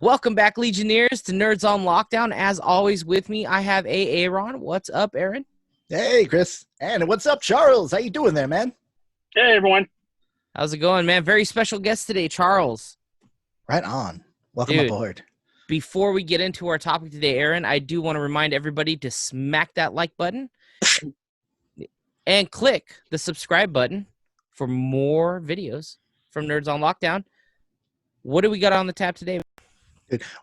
Welcome back, Legionnaires, to Nerds on Lockdown. As always, with me, I have Aaron. What's up, Aaron? Hey, Chris. And what's up, Charles? How you doing there, man? Hey, everyone. How's it going, man? Very special guest today, Charles. Right on. Welcome aboard. Before we get into our topic today, Aaron, I do want to remind everybody to smack that like button and click the subscribe button for more videos from Nerds on Lockdown. What do we got on the tab today?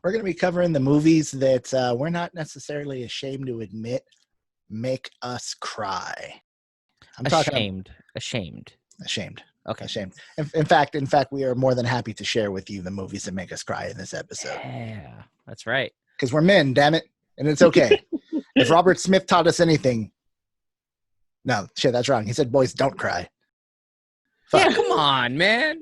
We're going to be covering the movies that we're not necessarily ashamed to admit make us cry. Ashamed. Okay. Ashamed. In fact, we are more than happy to share with you the movies that make us cry in this episode. Yeah, that's right. Because we're men, damn it. And it's okay. If Robert Smith taught us anything. No, shit, that's wrong. He said, boys, don't cry. Fuck. Yeah, come on, man.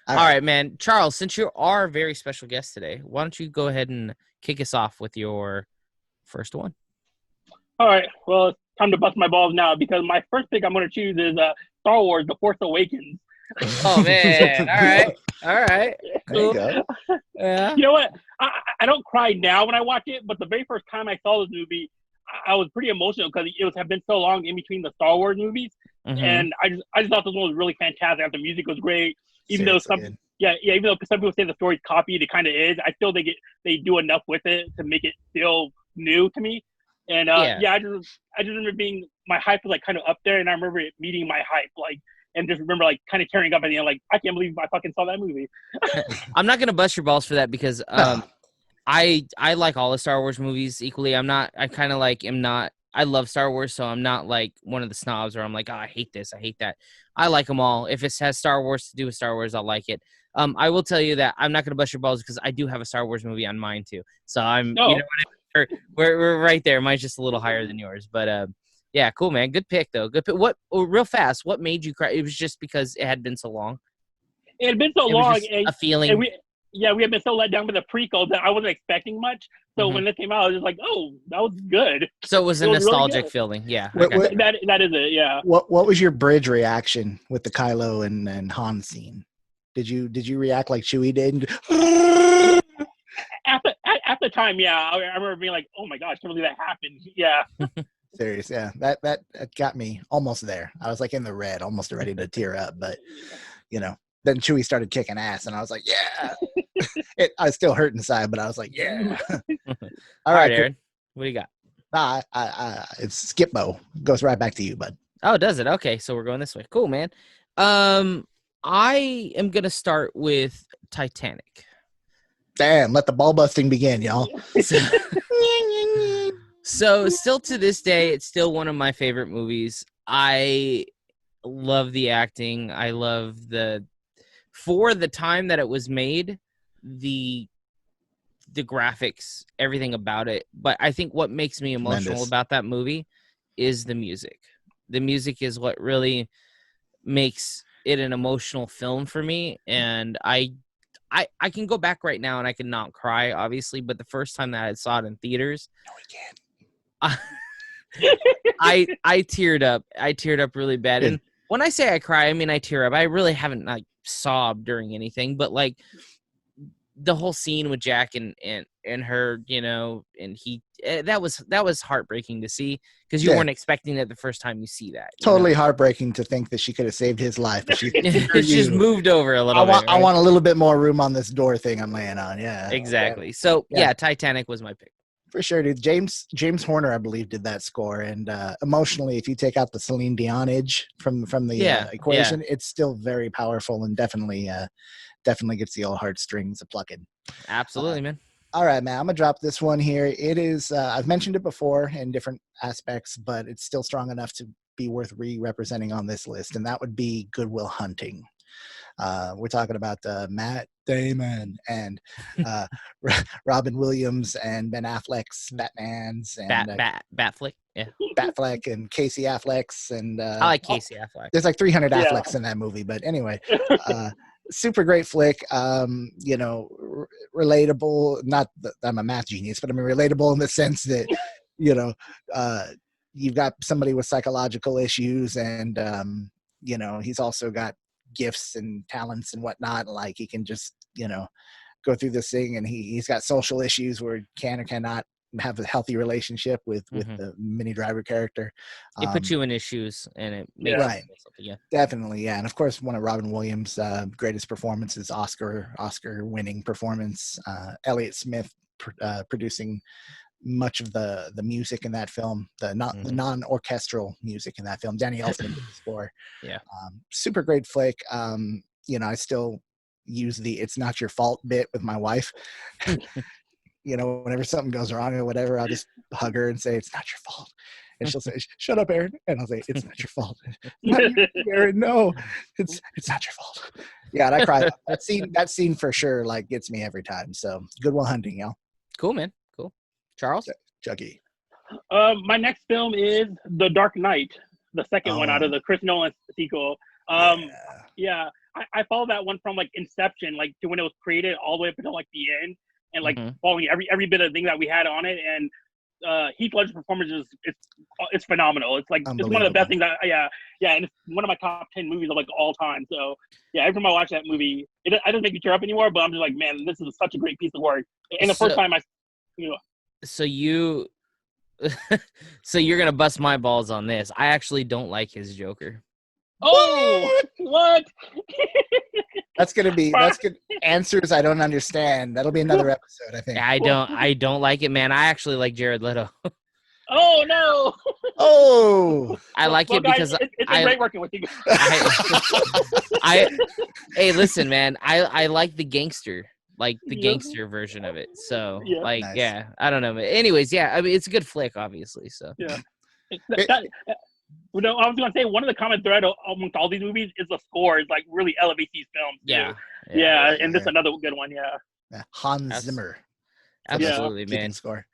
All right, man. Charles, since you're our very special guest today, why don't you go ahead and kick us off with your first one? All right. Well, it's time to bust my balls now because my first pick I'm going to choose is Star Wars: The Force Awakens. Oh, man. All right. Cool. There you go. Yeah. You know what? I don't cry now when I watch it, but the very first time I saw this movie, I was pretty emotional because it had been so long in between the Star Wars movies, and I just thought this one was really fantastic. The music was great. Even though some people say the story's copied, it kind of is. I still think they do enough with it to make it feel new to me. And I just remember being, my hype was like kind of up there, and I remember it meeting my hype, and just remember like kind of tearing up at the end, like I can't believe I fucking saw that movie. I'm not gonna bust your balls for that because I like all the Star Wars movies equally. I love Star Wars, so I'm not like one of the snobs where I'm like, oh, I hate this, I hate that. I like them all. If it has Star Wars to do with Star Wars, I'll like it. I will tell you that I'm not going to bust your balls because I do have a Star Wars movie on mine too. So you know what I mean? We're right there. Mine's just a little higher than yours, but yeah, cool, man. Good pick though. Good pick. Real fast? What made you cry? It was just because it had been so long. It had been so long, and a feeling. We had been so let down by the prequel that I wasn't expecting much. So when it came out, I was just like, "Oh, that was good." So it was a nostalgic feeling, yeah. Okay. That is it, yeah. What was your bridge reaction with the Kylo and Han scene? Did you react like Chewie did? At the time, yeah, I remember being like, "Oh my gosh, can't believe that happened." Yeah. Serious, yeah. That got me almost there. I was like in the red, almost ready to tear up, but you know. Then Chewie started kicking ass, and I was like, "Yeah." I was still hurt inside, but I was like, "Yeah." All right, Aaron. What do you got? It's Skipbo. Goes right back to you, bud. Oh, does it? Okay, so we're going this way. Cool, man. I am gonna start with Titanic. Damn, let the ball busting begin, y'all. So still to this day, it's still one of my favorite movies. I love the acting. I love for the time that it was made, the graphics, everything about it. But I think what makes me emotional about that movie is the music. The music is what really makes it an emotional film for me. And I can go back right now and I can not cry, obviously. But the first time that I saw it in theaters, I teared up. I teared up really bad. And when I say I cry, I mean I tear up. I really haven't like sobbed during anything, but like the whole scene with Jack and her, you know, and he that was heartbreaking to see because you weren't expecting it the first time you see that. Totally heartbreaking to think that she could have saved his life, but she just moved over a little bit. Right? I want a little bit more room on this door thing I'm laying on. Yeah, exactly. So yeah, Titanic was my pick. For sure, dude. James Horner, I believe, did that score, and emotionally, if you take out the Celine Dionage from the equation, it's still very powerful and definitely gets the old heartstrings a plucking. Absolutely, man. All right, man. I'm gonna drop this one here. It is I've mentioned it before in different aspects, but it's still strong enough to be worth re-representing on this list, and that would be Good Will Hunting. We're talking about Matt Damon and Robin Williams and Ben Affleck's Batmans and Batfleck, yeah, Batfleck and Casey Affleck's and I like Casey Affleck. There's like 300 Afflecks in that movie, but anyway, super great flick. You know, relatable. Not that I'm a math genius, but I mean relatable in the sense that you know, you've got somebody with psychological issues, and you know, he's also got gifts and talents and whatnot. Like he can just, you know, go through this thing, and he's got social issues where he can or cannot have a healthy relationship with the Minnie Driver character. It puts you in his shoes, and it makes Yeah. you Right. feel something. Yeah. Definitely, yeah. And of course, one of Robin Williams' greatest performances, Oscar-winning performance. Elliott Smith producing much of the music in that film, the non-orchestral music in that film. Danny Elfman did the score. Yeah. Super great flick. I still use the "it's not your fault" bit with my wife. Whenever something goes wrong or whatever, I'll just hug her and say, "It's not your fault." And she'll say, "Shut up, Aaron." And I'll say, "It's not your fault." "Not you, Aaron, no, it's not your fault. Yeah, and I cry. That scene for sure, like, gets me every time. So Good Will Hunting, y'all. Cool, man. Cool. Charles? Chucky. My next film is The Dark Knight, the second one out of the Chris Nolan sequel. Yeah, I followed that one from like Inception, like to when it was created all the way up until like the end, and like following every bit of thing that we had on it. And Heath Ledger's performance it's phenomenal. It's like it's one of the best things. And it's one of my top 10 movies of like all time. So yeah, every time I watch that movie, it doesn't make me tear up anymore. But I'm just like, man, this is such a great piece of work. And the first time So you're gonna bust my balls on this. I actually don't like his Joker. Oh, what? That's good. Answers I don't understand. That'll be another episode, I think. I don't like it, man. I actually like Jared Leto. Oh no! Oh, I like it guys, because it's great working with you. Hey, listen, man. I like the gangster, gangster version of it. So, Nice. I don't know. But anyways, I mean, it's a good flick, obviously. So, yeah. I was gonna say one of the common thread amongst all these movies is the score is like really elevates these films. Yeah, and this is another good one. Yeah. Hans Zimmer. Absolutely, man. Score.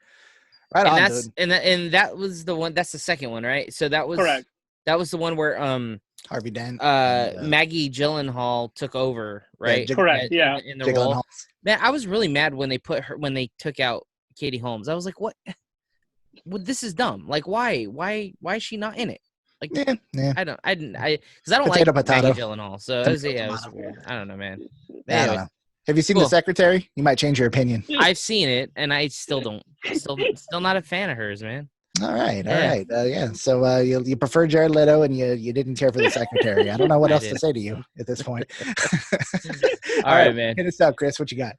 Right on, dude. And that was the one. That's the second one, right? So that was correct. That was the one where Harvey Dent, Maggie Gyllenhaal took over, right? Correct. In the role. Man, I was really mad when they took out Katie Holmes. I was like, what? Well, this is dumb. Like, why is she not in it? Like, yeah. because I don't like Maggie Gyllenhaal. So it was weird. I don't know, man. I don't know. Have you seen The Secretary? You might change your opinion. I've seen it, and I still don't. Still not a fan of hers, man. All right. So you prefer Jared Leto, and you didn't care for The Secretary. I don't know what else to say to you at this point. All right, man. Hit us up, Chris. What you got?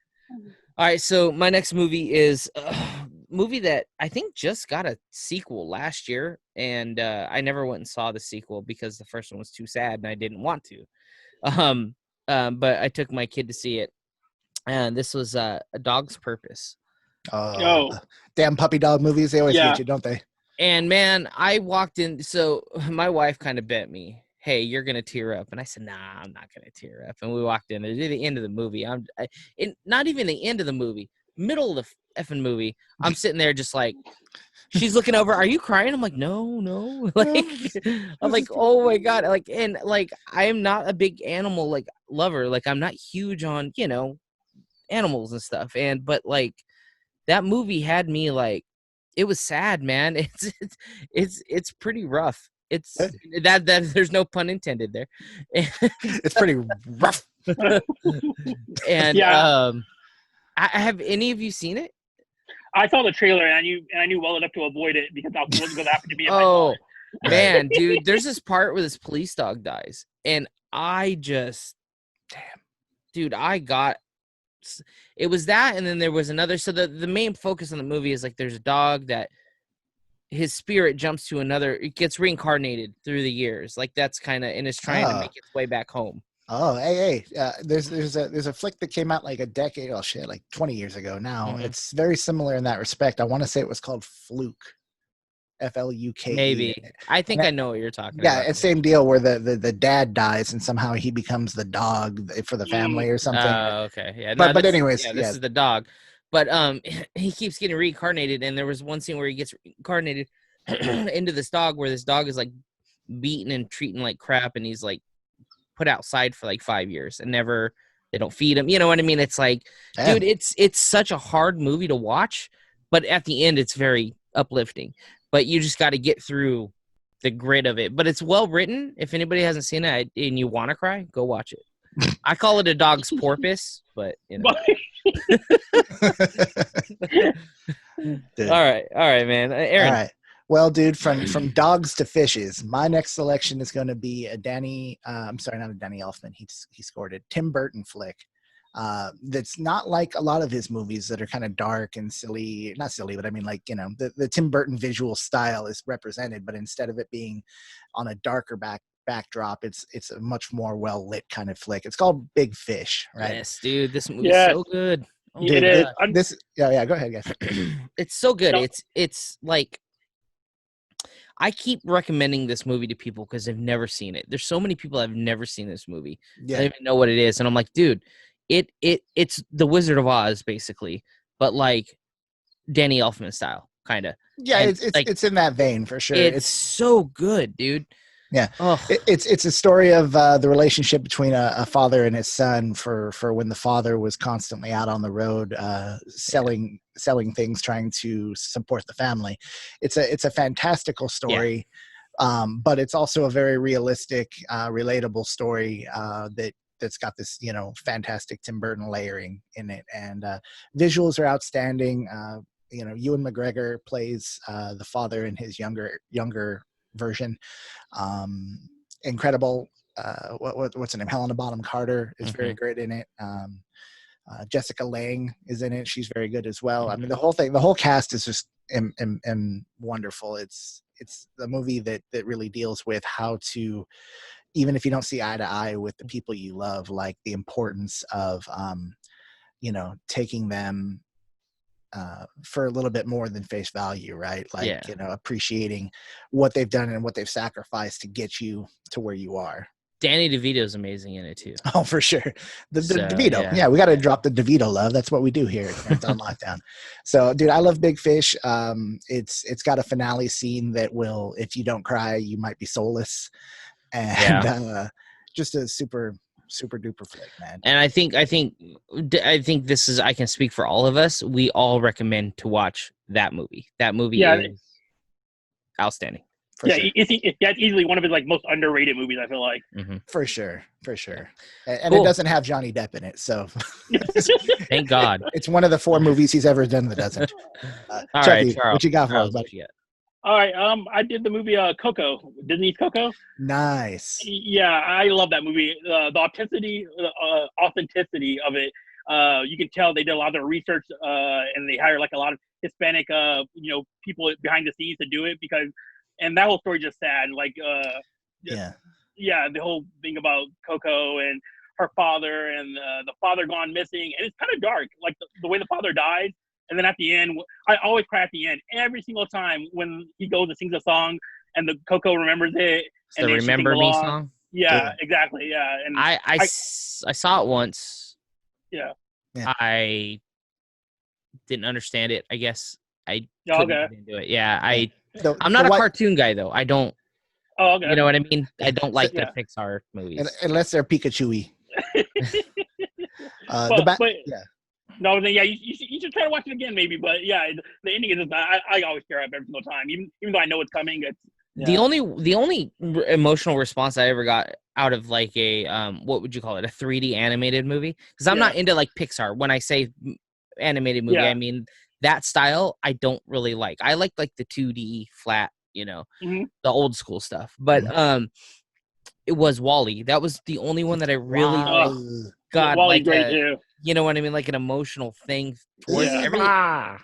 All right. So my next movie is a movie that I think just got a sequel last year, and I never went and saw the sequel because the first one was too sad, and I didn't want to. But I took my kid to see it, and this was A Dog's Purpose. Damn puppy dog movies, they always get you, don't they? And man, I walked in, so my wife kind of bet me, hey, you're gonna tear up, and I said, nah, I'm not gonna tear up. And we walked in, at the end of the movie, not even the end of the movie, middle of the effing movie, I'm sitting there just like, she's looking over, are you crying? I'm like, no. Like, I'm like, oh my God. Like, and like, I am not a big animal lover. Like, I'm not huge on, animals and stuff. But like, that movie had me like, it was sad, man. It's pretty rough. It's that there's no pun intended there. It's pretty rough. And have any of you seen it? I saw the trailer, and I knew well enough to avoid it because I wasn't going to happen to be. Man, dude, there's this part where this police dog dies, and I just, dude, it was that, and then there was another. So the main focus on the movie is like there's a dog that his spirit jumps to another. It gets reincarnated through the years, like that's kind of, and is trying to make its way back home. Oh, hey! There's a flick that came out like a decade, like 20 years ago now. Mm-hmm. It's very similar in that respect. I want to say it was called Fluke, F-L-U-K-E. Maybe. I think I know what you're talking about. Yeah, it's same deal where the dad dies and somehow he becomes the dog for the family or something. Oh, okay. Yeah. But anyways, this is the dog. But he keeps getting reincarnated, and there was one scene where he gets reincarnated into this dog where this dog is like beaten and treating like crap, and he's like put outside for like 5 years and they don't feed him. You know what I mean? It's like, dude, it's such a hard movie to watch, but at the end it's very uplifting. But you just got to get through the grit of it. But it's well written. If anybody hasn't seen it and you want to cry, go watch it. I call it a dog's porpoise, but you know. Dude. All right, man. Aaron. All right. Well, dude, from dogs to fishes, my next selection is going to be a Danny. I'm sorry, not a Danny Elfman. He scored it. Tim Burton flick. That's not like a lot of his movies that are kind of dark and silly. Not silly, but I mean, like, you know, the Tim Burton visual style is represented, but instead of it being on a darker backdrop, it's a much more well lit kind of flick. It's called Big Fish, right? Yes, dude. This movie's so good. Oh, Dude, it is. This, yeah. Go ahead, guys. It's so good. No. It's like, I keep recommending this movie to people because they've never seen it. There's so many people that have never seen this movie. Yeah. They don't even know what it is, and I'm like, dude, it's the Wizard of Oz basically, but like Danny Elfman style, kind of. Yeah, And, it's in that vein for sure. It's so good, dude. Yeah, oh. It's a story of the relationship between a father and his son for when the father was constantly out on the road selling things, trying to support the family. It's a fantastical story, but it's also a very realistic, relatable story that's got this, you know, fantastic Tim Burton layering in it, and visuals are outstanding. You know, Ewan McGregor plays the father in his younger version. Incredible. What's her name? Helena Bonham Carter is very great in it. Jessica Lange is in it. She's very good as well. I mean, the whole cast is just wonderful. It's the movie that really deals with how to, even if you don't see eye to eye with the people you love, like the importance of, you know, taking them for a little bit more than face value, right? Like, you know, appreciating what they've done and what they've sacrificed to get you to where you are. Danny DeVito's amazing in it too. Oh, for sure. The DeVito. Yeah, we got to drop the DeVito love. That's what we do here at Parents on Lockdown. So, dude, I love Big Fish. It's got a finale scene that will, if you don't cry, you might be soulless. And just a super duper flick, man. And I think this is, I can speak for all of us. We all recommend to watch that movie. That movie is outstanding. For sure. It's easily one of his like most underrated movies, I feel like. For sure. And it doesn't have Johnny Depp in it, so thank God. It's one of the 4 movies he's ever done that doesn't. All Chucky, right, Charles, what you got for us, buddy? All right, I did the movie Coco, Disney's Coco. Nice. Yeah, I love that movie. The authenticity of it. You can tell they did a lot of research, and they hired like a lot of Hispanic, you know, people behind the scenes to do it and that whole story just sad. Like, the whole thing about Coco and her father and the father gone missing, and it's kind of dark, like the way the father died. And then at the end, I always cry at the end every single time when he goes and sings a song, and the Coco remembers it. It's the Remember Me song. Yeah, exactly. Yeah, and I saw it once. Yeah. I didn't understand it. I guess I couldn't get into it. Yeah, I'm not a cartoon guy though. I don't. Oh, okay. You know what I mean? I don't like the Pixar movies unless they're Pikachu-y. No, you should try to watch it again, maybe. But yeah, the ending is just, I always tear up every single time, even though I know it's coming. The only emotional response I ever got out of like a what would you call it, a 3D animated movie? Because I'm not into like Pixar. When I say animated movie, I mean that style. I don't really like. I like the 2D flat, you know, the old school stuff. But it was WALL-E. That was the only one that I really got like great too. You know what I mean, like an emotional thing towards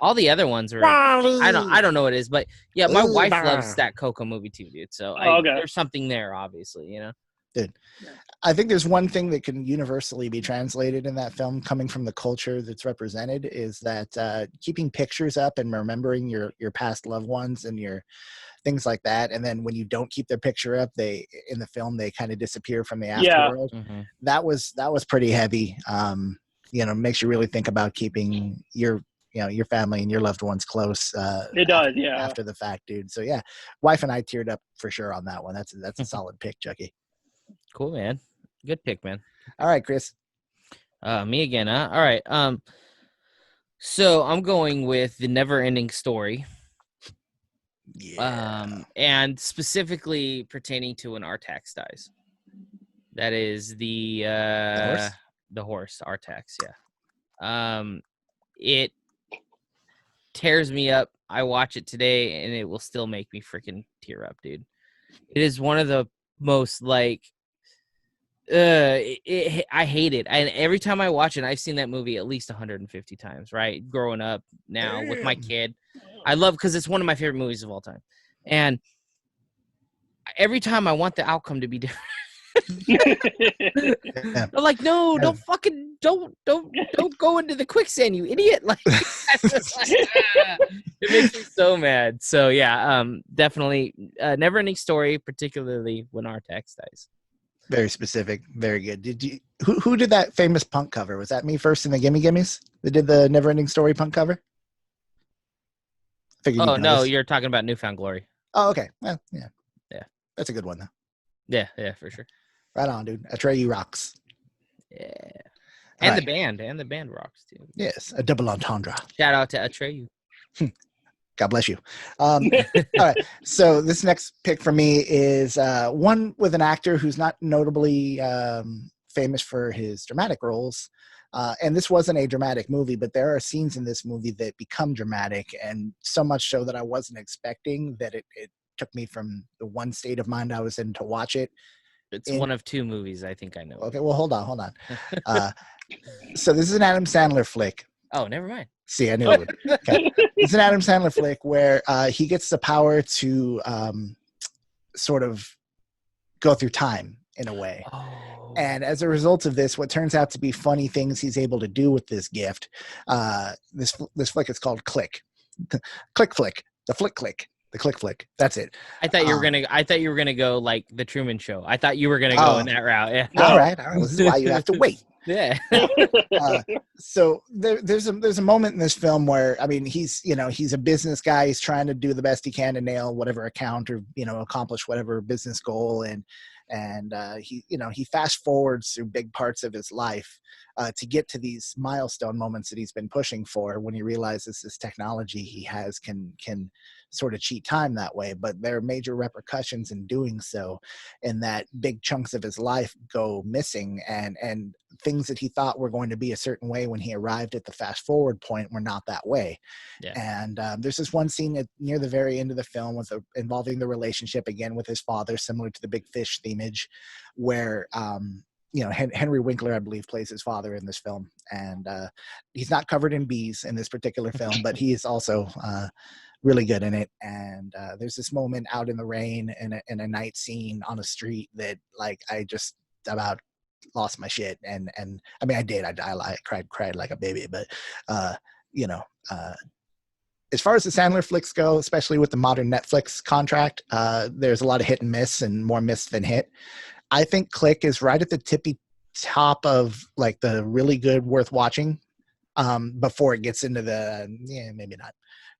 all the other ones were. I don't know what it is, but yeah, my wife loves that Coco movie too, dude. So there's something there, obviously, you know. Dude, I think there's one thing that can universally be translated in that film, coming from the culture that's represented, is that keeping pictures up and remembering your past loved ones and your things like that. And then when you don't keep their picture up, in the film they kind of disappear from the afterworld. That was pretty heavy. You know, makes you really think about keeping your family and your loved ones close. It does, after the fact, dude. So yeah, wife and I teared up for sure on that one. That's a solid pick, Chucky. Cool, man. Good pick, man. All right, Chris. Me again, huh? All right. So I'm going with The Never Ending Story. Yeah. And specifically pertaining to when Artax dies. That is horse? the horse, Artax, yeah. It tears me up. I watch it today and it will still make me freaking tear up, dude. It is one of the most like I hate it. And every time I watch it, I've seen that movie at least 150 times, right? Growing up now with my Damn. kid. I love because it's one of my favorite movies of all time. And every time I want the outcome to be different. Yeah. I'm like, no, Yeah. don't go into the quicksand, you idiot. Like, it makes me so mad. So yeah, definitely Never Ending Story, particularly when Artax dies. Very specific. Very good. Did you who did that famous punk cover? Was that Me First and the Gimme Gimmes that did the Never Ending Story punk cover? Figured Oh you'd know no, this. you're talking about Newfound Glory. Oh, okay. Well, yeah. Yeah. That's a good one though. Yeah, for sure. Right on, dude. Atreyu rocks. Yeah. All And right. the band rocks too. Yes, a double entendre. Shout out to Atreyu. God bless you. All right. So this next pick for me is one with an actor who's not notably famous for his dramatic roles. And this wasn't a dramatic movie, but there are scenes in this movie that become dramatic, and so much so that I wasn't expecting that it took me from the one state of mind I was in to watch it. It's one of two movies I think I know. Okay, well, hold on. So this is an Adam Sandler flick. Oh, never mind. See, I knew it would. Okay. It's an Adam Sandler flick where he gets the power to sort of go through time in a way. Oh. And as a result of this, what turns out to be funny things he's able to do with this gift, this flick is called Click. Click Flick. The Flick Click. The Click Flick. That's it. I thought you were gonna go like the Truman Show. I thought you were gonna go in that route. Yeah. All right. This is why you have to wait. Yeah. So there's a moment in this film where, I mean, he's a business guy. He's trying to do the best he can to nail whatever account or accomplish whatever business goal, and he fast forwards through big parts of his life to get to these milestone moments that he's been pushing for, when he realizes this technology he has can sort of cheat time that way. But there are major repercussions in doing so, in that big chunks of his life go missing, and things that he thought were going to be a certain way when he arrived at the fast forward point were not that way. Yeah. And there's this one scene near the very end of the film involving the relationship again with his father, similar to the Big Fish themage, where Henry Winkler, I believe, plays his father in this film, and he's not covered in bees in this particular film, but he is also really good in it. And there's this moment out in the rain in a night scene on a street that, like, I just about lost my shit. And I mean, I did. I cried like a baby. But as far as the Sandler flicks go, especially with the modern Netflix contract, there's a lot of hit and miss, and more miss than hit. I think Click is right at the tippy top of like the really good, worth watching, before it gets into the maybe not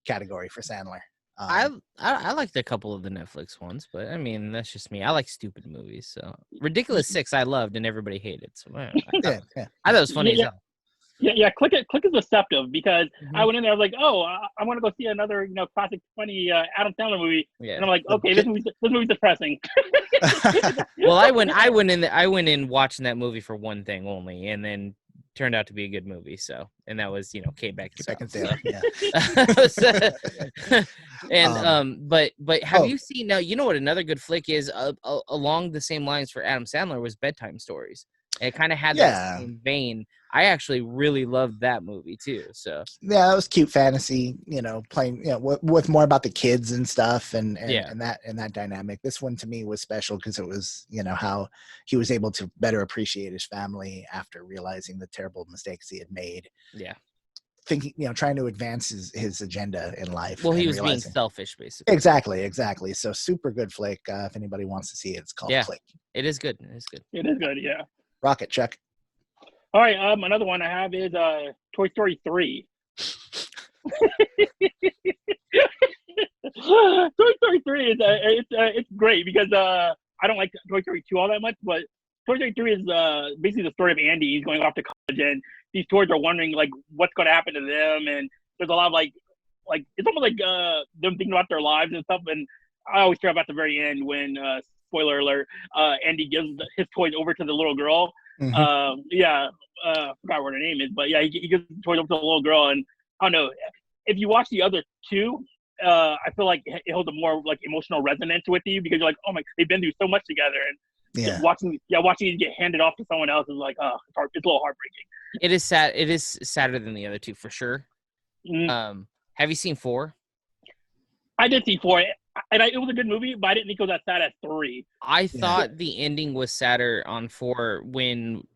category for Sandler. I liked a couple of the Netflix ones, but I mean, that's just me. I like stupid movies. So Ridiculous 6 I loved and everybody hated. So I thought it was funny as hell. Yeah, Click is deceptive, because I went in there, I was like, oh, I want to go see another classic funny Adam Sandler movie, and I'm like, okay, this movie's depressing. Well, I went in watching that movie for one thing only, and then turned out to be a good movie. So, and that was Kate Beckinsale. Yeah. And but have you seen now? You know what another good flick is along the same lines for Adam Sandler was Bedtime Stories. It kind of had that same vein. I actually really loved that movie too. So yeah, it was cute fantasy, playing, with more about the kids and stuff, and that dynamic. This one to me was special because it was, how he was able to better appreciate his family after realizing the terrible mistakes he had made. Yeah. Thinking, trying to advance his agenda in life. Well, he was being selfish, basically. Exactly. So super good flick. If anybody wants to see it, it's called Click. It is good. It is good, yeah. Rocket, Chuck. All right, another one I have is Toy Story 3. Toy Story 3 is it's great because I don't like Toy Story 2 all that much, but Toy Story 3 is basically the story of Andy. He's going off to college, and these toys are wondering like what's going to happen to them, and there's a lot of like it's almost like them thinking about their lives and stuff. And I always care about the very end when spoiler alert, Andy gives his toys over to the little girl. Mhm. Forgot what her name is, but yeah, he gives the toys over to the little girl, and I don't know. If you watch the other two, I feel like it holds a more like emotional resonance with you because you're like, oh my, they've been through so much together, and Yeah. watching it get handed off to someone else is like, it's a little heartbreaking. It is sad. It is sadder than the other two for sure. Mm-hmm. Have you seen 4? I did see 4, and it was a good movie, but I didn't think it was as sad as 3. I Yeah. thought the ending was sadder on 4 when,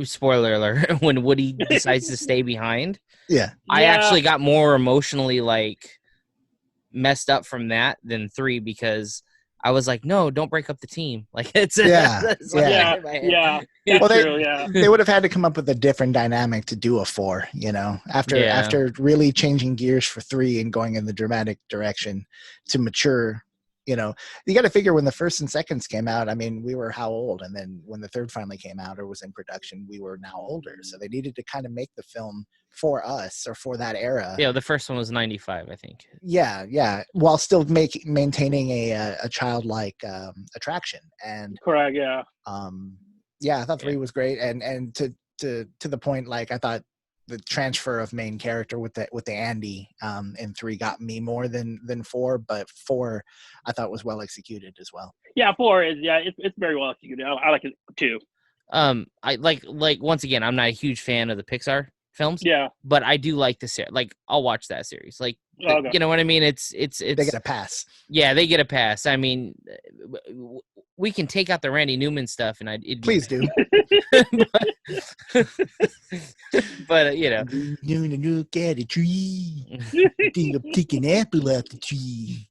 spoiler alert, when Woody decides to stay behind. Yeah. I Yeah. actually got more emotionally like messed up from that than 3 because I was like, no, don't break up the team. Like it's Yeah. that's what Yeah. went in my head. Yeah, that's Well, true. Yeah, they would have had to come up with a different dynamic to do a 4, you know, Yeah. after really changing gears for 3 and going in the dramatic direction to mature. You know, you got to figure when the first and seconds came out, I mean, we were how old? And then when the third finally came out or was in production, we were now older. So they needed to kind of make the film for us or for that era. Yeah, the first one was 95, I think. Yeah, while still maintaining a childlike attraction. And correct. Yeah, I thought 3 was great, and to the point, like I thought the transfer of main character with the Andy in 3 got me more than 4, but 4 I thought was well executed as well. yeah. 4 is it's very well executed. I like it too. I like once again, I'm not a huge fan of the Pixar films. Yeah, but I do like the series. Like I'll watch that series. Like okay. you know what I mean? It's They get a pass. Yeah, they get a pass. I mean, we can take out the Randy Newman stuff, and Please do. but you know, Look at a tree. Think I'm taking an apple out the tree.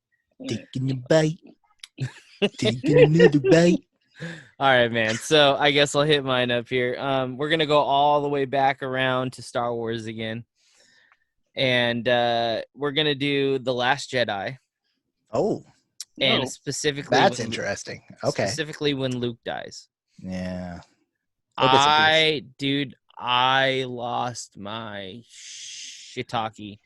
Taking a bite. Taking another bite. all right, man. So I guess I'll hit mine up here. We're gonna go all the way back around to Star Wars again, and we're gonna do The Last Jedi. Oh, and specifically, that's interesting. Okay, specifically when Luke dies. Yeah, I lost my shiitake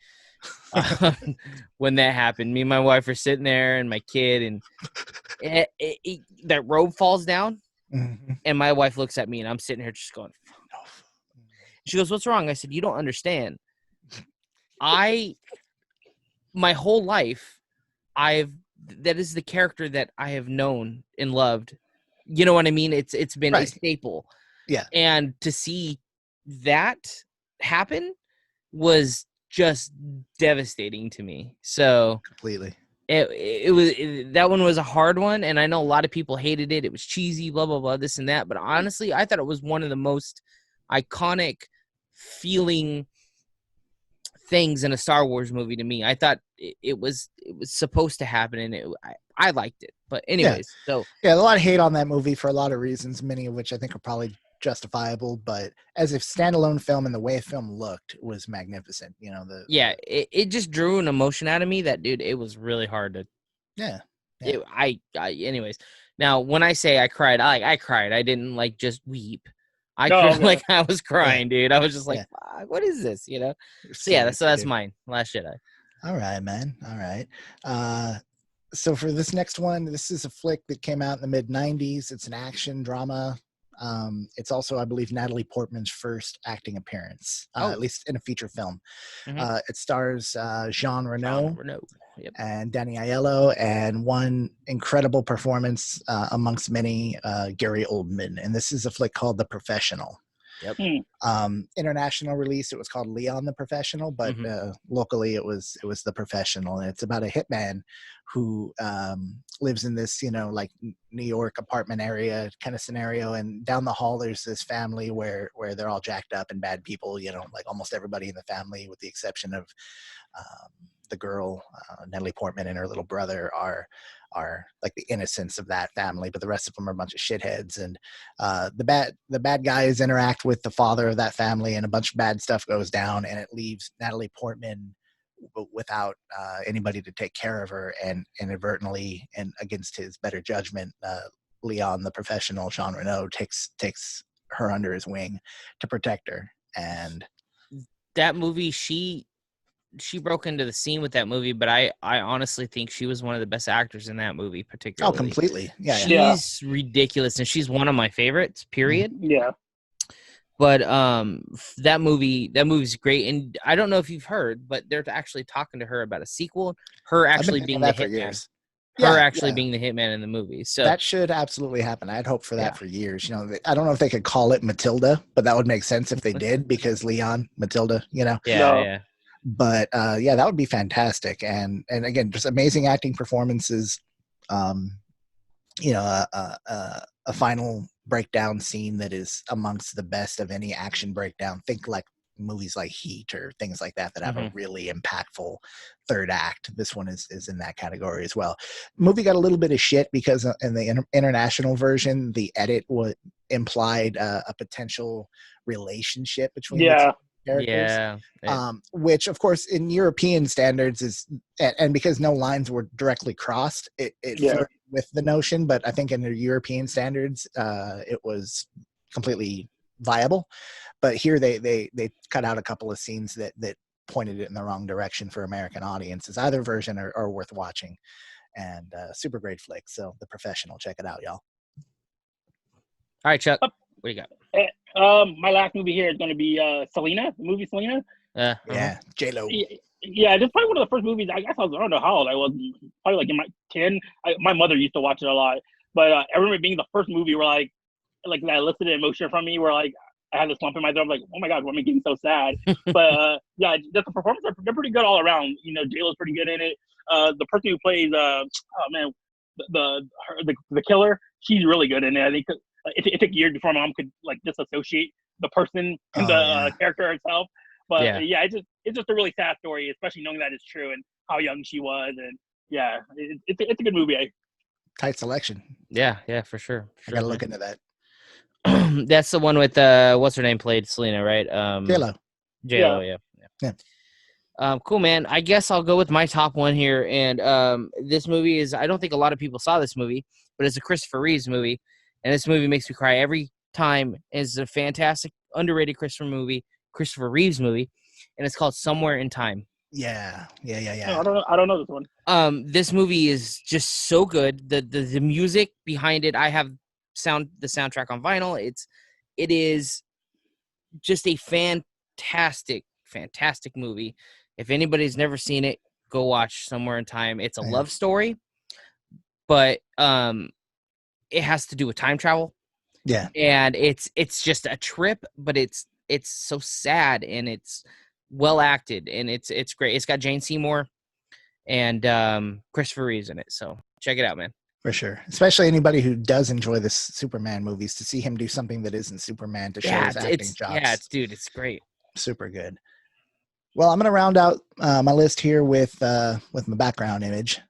when that happened. Me and my wife are sitting there, and my kid, and that robe falls down, and my wife looks at me, and I'm sitting here just going. She goes, "What's wrong?" I said, "You don't understand. My whole life, that is the character that I have known and loved. You know what I mean? It's been a staple." Yeah. And to see that happen was just devastating to me. So completely. That one was a hard one, and I know a lot of people hated it. It was cheesy, blah blah blah, this and that. But honestly, I thought it was one of the most iconic feeling things in a Star Wars movie to me. I thought it was supposed to happen, and I liked it. But anyways, a lot of hate on that movie for a lot of reasons, many of which I think are probably justifiable. But as a standalone film, and the way the film looked was magnificent. You know, it just drew an emotion out of me that, dude, it was really hard to. Yeah. Anyways, now when I say I cried, I cried. I didn't like just weep. I I was crying, dude. I was just like, what is this? You know? So that's mine. Last Jedi. All right, man. All right. So for this next one, this is a flick that came out in the mid 90s. It's an action drama. It's also, I believe, Natalie Portman's first acting appearance, at least in a feature film. Mm-hmm. It stars Jean Reno. Yep. And Danny Aiello, and one incredible performance amongst many, Gary Oldman. And this is a flick called The Professional. Yep. International release, it was called Leon the Professional, but locally it was The Professional. And it's about a hitman who lives in this, like New York apartment area kind of scenario. And down the hall, there's this family where they're all jacked up and bad people, like almost everybody in the family, with the exception of the girl, Natalie Portman, and her little brother are like the innocents of that family, but the rest of them are a bunch of shitheads. And the bad guys interact with the father of that family, and a bunch of bad stuff goes down, and it leaves Natalie Portman without anybody to take care of her, and inadvertently, and against his better judgment, Leon the Professional, Jean Reno, takes her under his wing to protect her. And that movie, she she broke into the scene with that movie, but I honestly think she was one of the best actors in that movie, Oh, particularly. completely. Yeah. She's ridiculous, and she's one of my favorites, period. Yeah. But that movie's great, and I don't know if you've heard, but they're actually talking to her about a sequel. Her I've been actually hearing being the that for hitman. years. Her Yeah, actually yeah. being the hitman in the movie. So That should absolutely happen. I'd hoped for that Yeah. for years. You know, I don't know if they could call it Matilda, but that would make sense if they did, because Leon, Matilda, you know. yeah, No. yeah. But yeah, that would be fantastic. And again, just amazing acting performances. You know, a final breakdown scene that is amongst the best of any action breakdown. Think like movies like Heat or things like that have a really impactful third act. This one is in that category as well. Movie got a little bit of shit because in the international version, the edit implied a potential relationship between the two characters. Yeah. Which of course in European standards is, and because no lines were directly crossed, it flirted with the notion, but I think in the European standards, it was completely viable. But here they cut out a couple of scenes that pointed it in the wrong direction for American audiences. Either version are worth watching, and super great flick. So The Professional, check it out, y'all. All right, Chuck, what do you got? My last movie here is going to be Selena, the movie Selena. Yeah, J-Lo. Yeah, this is probably one of the first movies. I guess I don't know how old I was. Probably like in my 10. My mother used to watch it a lot, but I remember it being the first movie where like that elicited emotion from me. Where like I had this lump in my throat. I'm like, oh my god, why am I getting so sad? But yeah, the performance they're pretty good all around. You know, J-Lo's pretty good in it. The person who plays the killer, she's really good in it. I think it took years before my mom could like disassociate the person and the character itself. But yeah, it's just a really sad story, especially knowing that it's true and how young she was. And yeah, it's a good movie. Tight selection. Yeah, for sure. I gotta look into that. That's the one with what's her name played Selena, right? J-Lo. J-Lo, yeah. Cool, man. I guess I'll go with my top one here. And this movie is, I don't think a lot of people saw this movie, but it's a Christopher Reeves movie. And this movie makes me cry every time. It's a fantastic, underrated Christopher Reeves movie. And it's called Somewhere in Time. Yeah. No, I don't know this one. This movie is just so good. The music behind it, I have the soundtrack on vinyl. It is just a fantastic movie. If anybody's never seen it, go watch Somewhere in Time. It's a love story, but it has to do with time travel. Yeah. And it's just a trip, but it's so sad and it's well acted and it's great. It's got Jane Seymour and Christopher Reeves in it. So check it out, man. For sure. Especially anybody who does enjoy the Superman movies, to see him do something that isn't Superman to show his acting chops. Yeah, it's great. Super good. Well, I'm going to round out my list here with my background image.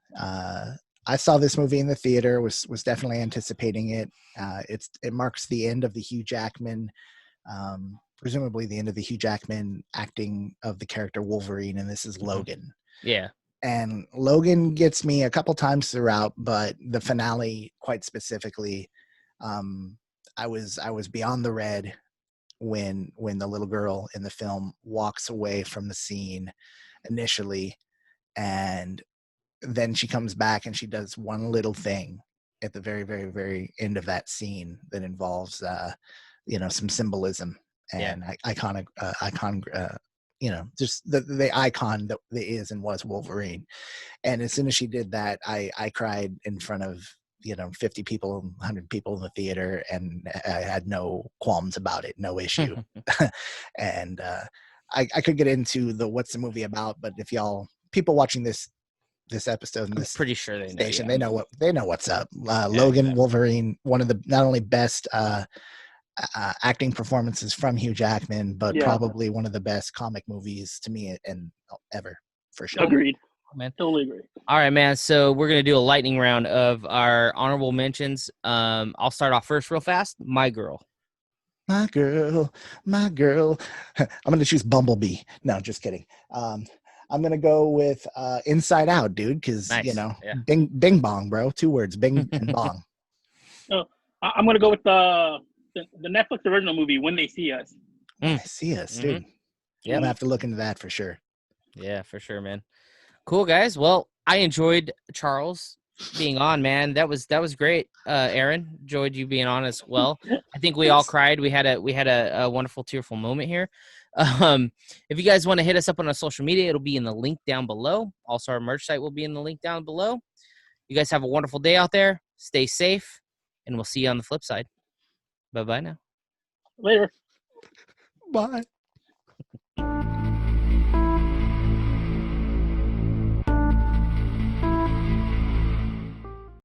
I saw this movie in the theater, was definitely anticipating it. It marks the end of the Hugh Jackman, presumably the end of the Hugh Jackman acting of the character Wolverine, and this is Logan. Yeah. And Logan gets me a couple times throughout, but the finale quite specifically, I was beyond the red when the little girl in the film walks away from the scene initially, and then she comes back and she does one little thing at the very, very, very end of that scene that involves some symbolism and iconic just the icon that is and was Wolverine. And as soon as she did that, I cried in front of 50 people, 100 people in the theater, and I had no qualms about it, no issue. And I could get into what's the movie about, but if people watching this episode in this, I'm pretty sure they station, know, they know what's up. Logan, Wolverine, one of the not only best acting performances from Hugh Jackman, but probably one of the best comic movies to me and ever, for sure. Agreed. Man. Totally agree. All right, man. So we're gonna do a lightning round of our honorable mentions. I'll start off first, real fast. My girl. I'm gonna choose Bumblebee. No, just kidding. I'm gonna go with Inside Out, dude, because Bing Bong, bro. 2 words, Bing and Bong. So I'm gonna go with the Netflix original movie When They See Us. When They See Us, dude. I'm gonna have to look into that for sure. Yeah, for sure, man. Cool, guys. Well, I enjoyed Charles being on, man. That was great. Aaron, enjoyed you being on as well. I think we all cried. We had a wonderful, tearful moment here. If you guys want to hit us up on our social media, it'll be in the link down below. Also, our merch site will be in the link down below. You guys have a wonderful day out there. Stay safe, and we'll see you on the flip side. Bye-bye now. Later. Bye.